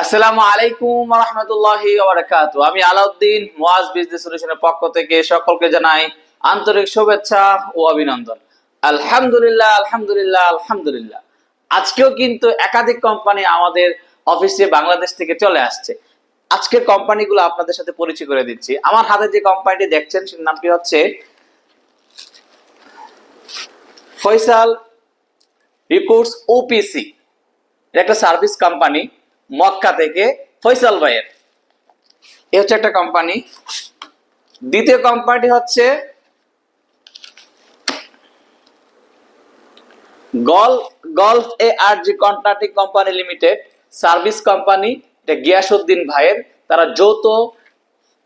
আসসালামু আলাইকুম ওয়া রাহমাতুল্লাহি ওয়া বারাকাতুহু। আমি আলাউদ্দিন মুআজ বিজনেস সলিউশনের পক্ষ থেকে সকলকে জানাই আন্তরিক শুভেচ্ছা ও অভিনন্দন। আলহামদুলিল্লাহ আলহামদুলিল্লাহ আলহামদুলিল্লাহ। আজকেও কিন্তু একাধিক কোম্পানি আমাদের অফিসে বাংলাদেশ থেকে চলে আসছে। আজকের কোম্পানিগুলো আপনাদের সাথে পরিচয় করে দিচ্ছি। আমার হাতে যে কোম্পানিটি দেখছেন সের নামটি হচ্ছে ফয়সাল রিক্রুটস ওপিসি। এটা একটা সার্ভিস কোম্পানি মক্কা থেকে ফয়সাল ভাইয়ের। এ হচ্ছে একটা কোম্পানি। দ্বিতীয় কোম্পানিটি হচ্ছে golf ARG contracting company limited, service company. এটা গিয়াসউদ্দিন ভাইয়ের। তারা যৌথ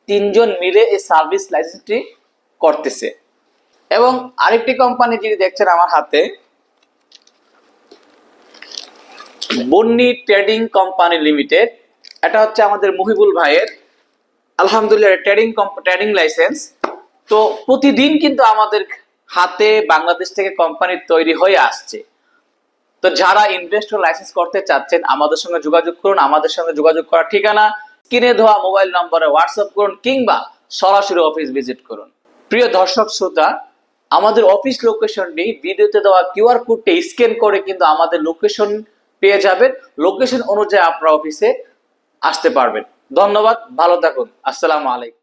তিনজন মিলে এই সার্ভিস লাইসেন্সটি করতেছে। এবং আরেকটি কোম্পানি যিনি দেখছেন আমার হাতে, বন্নি ট্রেডিং কোম্পানি লিমিটেড। এটা হচ্ছে আমাদের মুহিবুল ভাইয়ের। আলহামদুলিল্লাহ ট্রেডিং লাইসেন্স। তো প্রতিদিন কিন্তু আমাদের হাতে বাংলাদেশ থেকে কোম্পানি তৈরি হয়ে আসছে। তো যারা ইনভেস্টর লাইসেন্স করতে চাচ্ছেন আমাদের সঙ্গে যোগাযোগ করুন। আমাদের সঙ্গে যোগাযোগ করার ঠিকানা স্ক্রিনে দেওয়া মোবাইল নম্বরে হোয়াটসঅ্যাপ করুন কিংবা সরাসরি অফিস ভিজিট করুন। প্রিয় দর্শক শ্রোতা, আমাদের অফিস লোকেশনটি ভিডিওতে দেওয়া কিউআর কোডটি স্ক্যান করে কিন্তু আমাদের লোকেশন পেয়ে যাবেন। লোকেশন অনুযায়ী আপনারা অফিসে আসতে পারবেন। ধন্যবাদ, ভালো থাকুন। আসসালামু আলাইকুম।